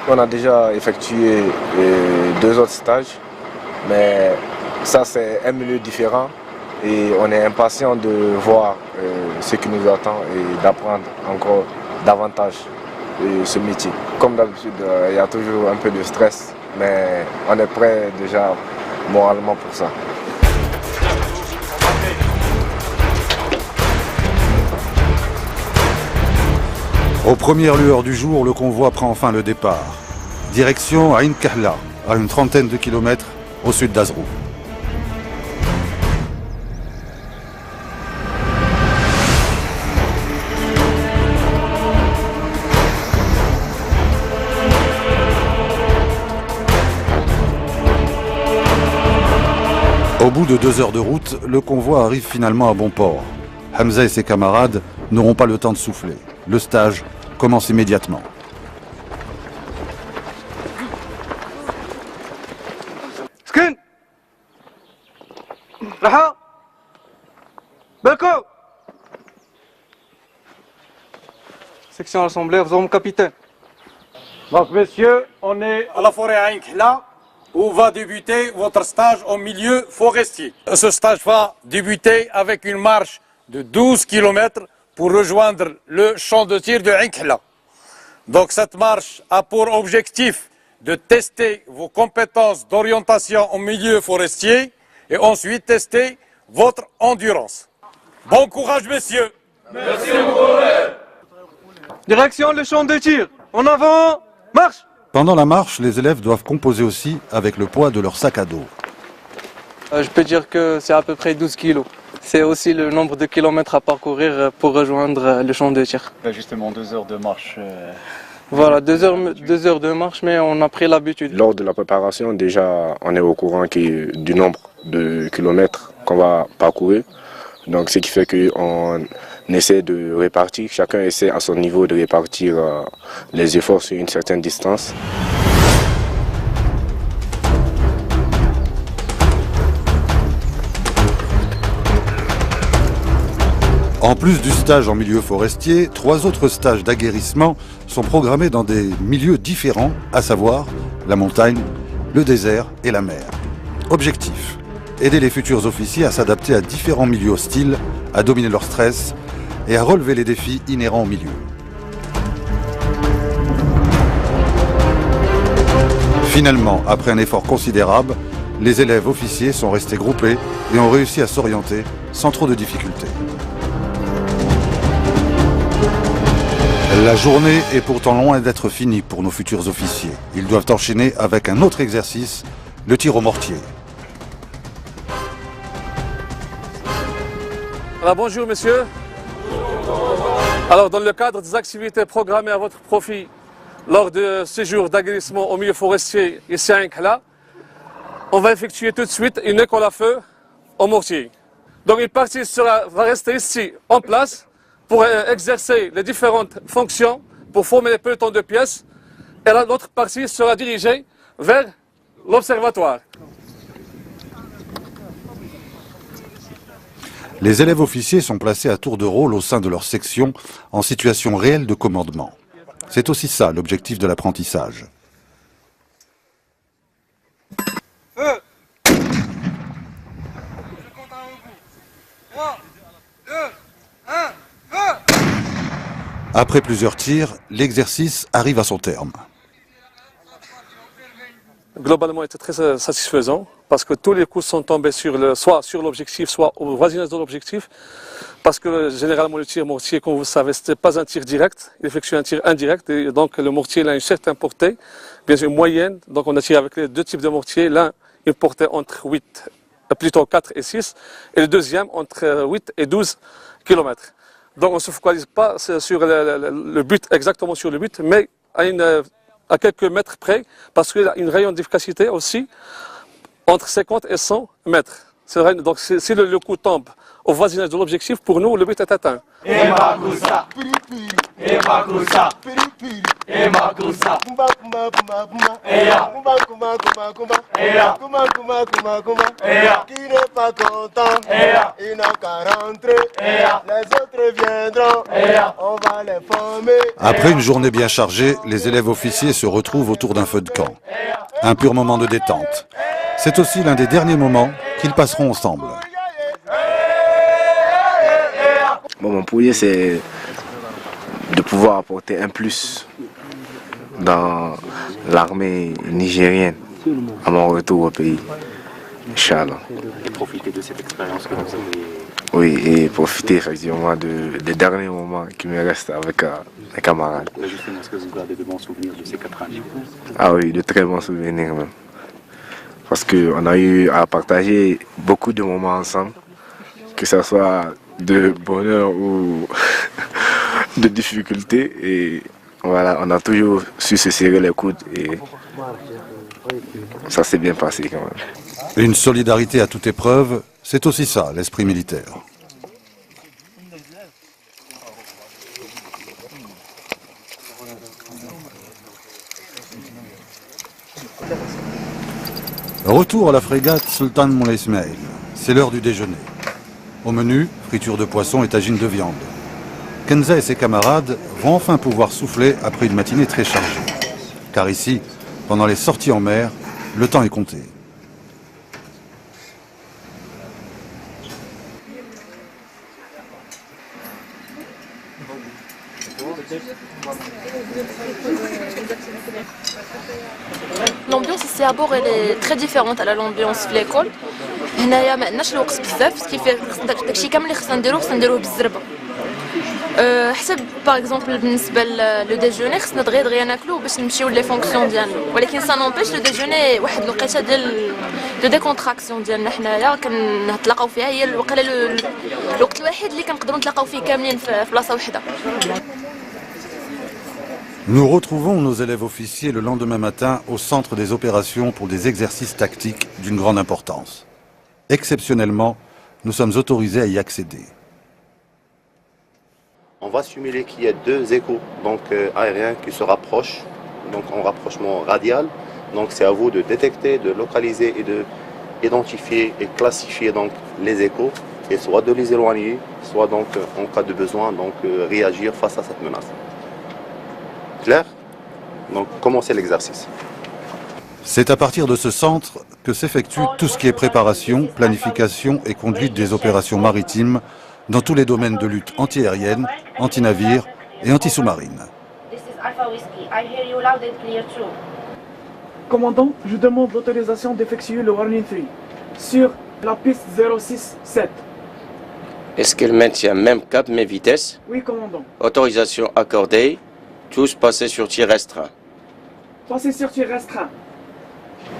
On a déjà effectué 2 autres stages, mais ça c'est un milieu différent et on est impatient de voir ce qui nous attend et d'apprendre encore davantage ce métier. Comme d'habitude, il y a toujours un peu de stress, mais on est prêt déjà moralement pour ça. Aux premières lueurs du jour, le convoi prend enfin le départ. Direction Ain Kahla, à une trentaine de kilomètres au sud d'Azrou. Au bout de 2 heures de route, le convoi arrive finalement à bon port. Hamza et ses camarades n'auront pas le temps de souffler. Le stage commence immédiatement. Skin Raha Belko Section assemblée, vous mon capitaine. Donc messieurs, on est à la forêt Ain Kahla où va débuter votre stage au milieu forestier. Ce stage va débuter avec une marche de 12 km pour rejoindre le champ de tir de Ain Kahla. Donc cette marche a pour objectif de tester vos compétences d'orientation au milieu forestier et ensuite tester votre endurance. Bon courage messieurs. Merci beaucoup. Direction le champ de tir. En avant, marche. Pendant la marche, les élèves doivent composer aussi avec le poids de leur sac à dos. Je peux dire que c'est à peu près 12 kilos. C'est aussi le nombre de kilomètres à parcourir pour rejoindre le champ de tir. Justement 2 heures de marche. Voilà, 2 heures de marche, mais on a pris l'habitude. Lors de la préparation, déjà, on est au courant du nombre de kilomètres qu'on va parcourir. Donc, ce qui fait qu'on essaie de répartir, chacun essaie à son niveau de répartir les efforts sur une certaine distance. En plus du stage en milieu forestier, 3 autres stages d'aguerrissement sont programmés dans des milieux différents, à savoir la montagne, le désert et la mer. Objectif: aider les futurs officiers à s'adapter à différents milieux hostiles, à dominer leur stress et à relever les défis inhérents au milieu. Finalement, après un effort considérable, les élèves officiers sont restés groupés et ont réussi à s'orienter sans trop de difficultés. La journée est pourtant loin d'être finie pour nos futurs officiers. Ils doivent enchaîner avec un autre exercice, le tir au mortier. Alors bonjour messieurs. Alors dans le cadre des activités programmées à votre profit lors de séjours d'aguerrissement au milieu forestier ici à Ain Kahla, on va effectuer tout de suite une école à feu au mortier. Donc une partie va rester ici en place pour exercer les différentes fonctions pour former les pelotons de pièces, et l'autre partie sera dirigée vers l'observatoire. Les élèves officiers sont placés à tour de rôle au sein de leur section en situation réelle de commandement. C'est aussi ça l'objectif de l'apprentissage. Après plusieurs tirs, l'exercice arrive à son terme. Globalement, il était très satisfaisant parce que tous les coups sont tombés soit sur l'objectif, soit au voisinage de l'objectif. Parce que généralement, le tir mortier, comme vous le savez, ce n'est pas un tir direct, il effectue un tir indirect. Et donc, le mortier il a une certaine portée, bien sûr moyenne. Donc, on a tiré avec les 2 types de mortiers. L'un, une portée entre 4 et 6, et le deuxième entre 8 et 12 km. Donc on ne se focalise pas sur le but, exactement sur le but, mais à quelques mètres près, parce qu'il a une rayon d'efficacité aussi entre 50 et 100 mètres. Donc si le coup tombe au voisinage de l'objectif, pour nous, le but est atteint. Après une journée bien chargée, les élèves officiers se retrouvent autour d'un feu de camp. Un pur moment de détente. C'est aussi l'un des derniers moments qu'ils passeront ensemble. Bon, mon projet, c'est de pouvoir apporter un plus dans l'armée nigérienne à mon retour au pays. Inch'Allah. Et profiter de cette expérience que vous avez. Oui, et profiter effectivement des derniers moments qui me restent avec mes camarades. Là, justement, est-ce que vous gardez de bons souvenirs de ces 4 années? Ah oui, de très bons souvenirs même. Parce qu'on a eu à partager beaucoup de moments ensemble, que ce soit de bonheur ou de difficultés. Et voilà, on a toujours su se serrer les coudes et ça s'est bien passé quand même. Une solidarité à toute épreuve, c'est aussi ça, l'esprit militaire. Retour à la frégate Sultan Moulay Ismail. C'est l'heure du déjeuner. Au menu, friture de poisson et tagine de viande. Kenza et ses camarades vont enfin pouvoir souffler après une matinée très chargée. Car ici, pendant les sorties en mer, le temps est compté. L'ambiance ici à bord elle est très différente à l'ambiance في l'école. هنايا ما عندناش الوقت بزاف سكي فيه داكشي كامل اللي خصنا نديروه بالزربه. حسب باغ اكزومبل بالنسبه لو ديجوني خصنا دغيا ناكلو باش نمشيو لي فونكسيون ديالنا ولكن سا نومبيش لو ديجوني واحد الوقيته ديال دو ديكونتراكسيون ديالنا حنايا كنتلاقاو فيها هي الوقت الوحيد اللي كنقدروا نتلاقاو فيه كاملين في بلاصه وحده. Nous retrouvons nos élèves officiers le lendemain matin au centre des opérations pour des exercices tactiques d'une grande importance. Exceptionnellement, nous sommes autorisés à y accéder. On va simuler qu'il y a 2 échos donc, aériens qui se rapprochent, donc en rapprochement radial. Donc c'est à vous de détecter, de localiser et d'identifier et classifier donc, les échos et soit de les éloigner, soit donc en cas de besoin donc, réagir face à cette menace. Clair? Donc commencez l'exercice. C'est à partir de ce centre que s'effectue tout ce qui est préparation, planification et conduite des opérations maritimes dans tous les domaines de lutte antiaérienne, anti-navire et anti-sous-marine. Commandant, je demande l'autorisation d'effectuer le warning 3 sur la piste 067. Est-ce qu'elle maintient même cap, même vitesse? Oui, commandant. Autorisation accordée. Tous passer sur tir restreint. Passer sur tir restreint.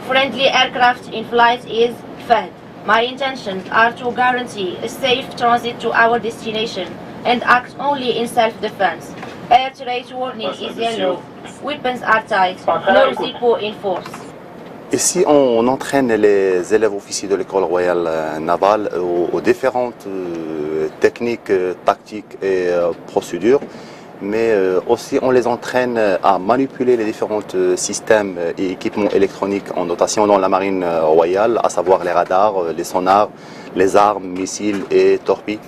Friendly aircraft in flight is Fahd. My intentions are to guarantee a safe transit to our destination and act only in self-defense. Air trade warning is yellow. Weapons are tight. No Zippo in force. Ici, on entraîne les élèves officiers de l'école royale navale aux différentes techniques, tactiques et procédures. Mais aussi on les entraîne à manipuler les différents systèmes et équipements électroniques en dotation dans la marine royale, à savoir les radars, les sonars, les armes, missiles et torpilles.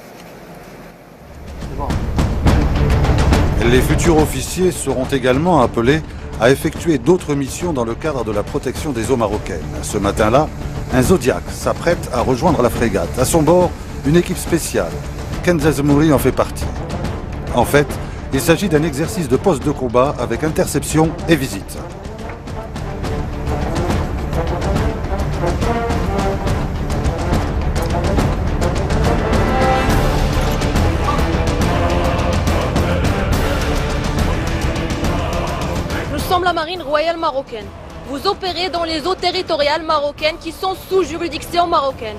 Les futurs officiers seront également appelés à effectuer d'autres missions dans le cadre de la protection des eaux marocaines. Ce matin-là, un Zodiac s'apprête à rejoindre la frégate. À son bord, une équipe spéciale. Kenza Zemouri en fait partie. En fait, il s'agit d'un exercice de poste de combat avec interception et visite. Nous sommes la marine royale marocaine. Vous opérez dans les eaux territoriales marocaines qui sont sous juridiction marocaine.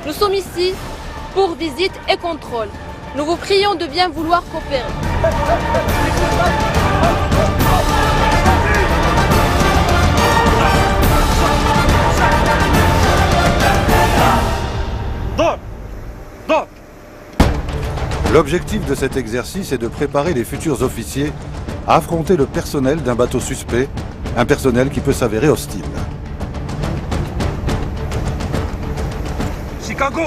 Nous sommes ici pour visite et contrôle. Nous vous prions de bien vouloir coopérer. L'objectif de cet exercice est de préparer les futurs officiers à affronter le personnel d'un bateau suspect, un personnel qui peut s'avérer hostile. Chicago!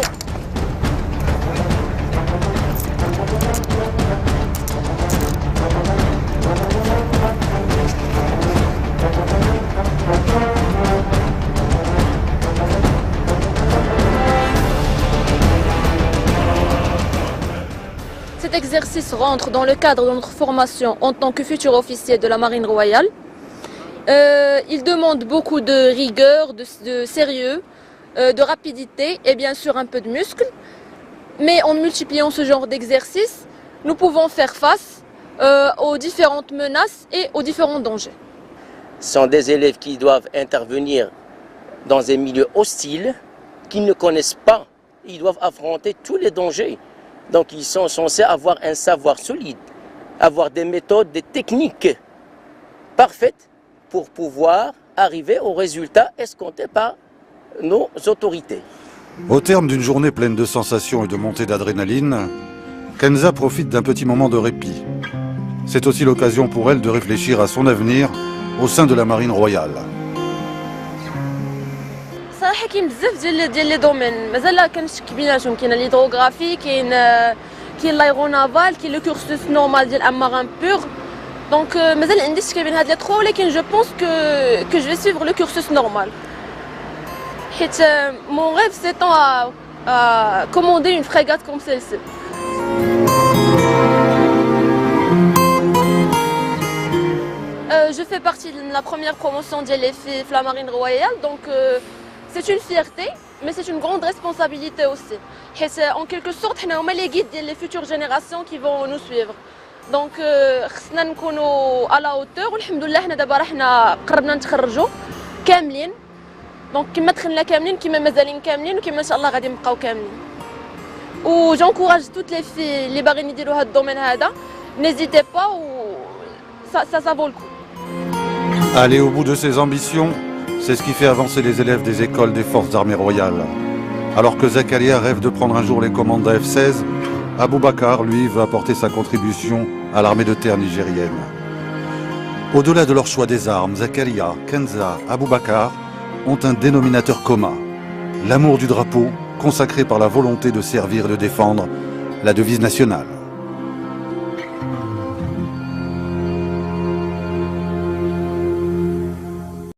Cet exercice rentre dans le cadre de notre formation en tant que futur officier de la marine royale. Il demande beaucoup de rigueur, de sérieux de rapidité et bien sûr un peu de muscle. Mais en multipliant ce genre d'exercice, nous pouvons faire face aux différentes menaces et aux différents dangers. Ce sont des élèves qui doivent intervenir dans un milieu hostile, qu'ils ne connaissent pas. Ils doivent affronter tous les dangers. Donc ils sont censés avoir un savoir solide, avoir des méthodes, des techniques parfaites pour pouvoir arriver au résultat escompté par nos autorités. Au terme d'une journée pleine de sensations et de montées d'adrénaline, Kenza profite d'un petit moment de répit. C'est aussi l'occasion pour elle de réfléchir à son avenir au sein de la Marine royale. صراحة كاين بزاف ديال لي دومين مازال كنشك بيناتهم كاين l'hydrographie كاين l'aéronavale كاين لو كورسوس نورمال ديال ان مارين بور دونك مازال عندي الشك بين هاد لي ترو ولكن جو بونس que je vais suivre le cursus normal حيت mon rêve s'étend à commander une frégate comme celle-ci. Je fais partie de la première promotion de la Marine royale, donc c'est une fierté, mais c'est une grande responsabilité aussi. En quelque sorte, nous sommes les guides des futures générations qui vont nous suivre. Donc, nous sommes à la hauteur, والحمد لله دابا راحنا قربنا نتخرجوا كاملين. Donc, كما دخلنا كاملين كما مازالين كاملين وكما ان شاء الله غادي نبقاو كاملين. و j'encourage toutes les filles اللي باغيين يديروا هذا الدومين هذا, n'hésitez pas ou ça vaut le coup. Aller au bout de ses ambitions, c'est ce qui fait avancer les élèves des écoles des forces armées royales. Alors que Zakaria rêve de prendre un jour les commandes d'AF-16, Aboubakar, lui, veut apporter sa contribution à l'armée de terre nigérienne. Au-delà de leur choix des armes, Zakaria, Kenza, Aboubakar ont un dénominateur commun, l'amour du drapeau, consacré par la volonté de servir et de défendre la devise nationale.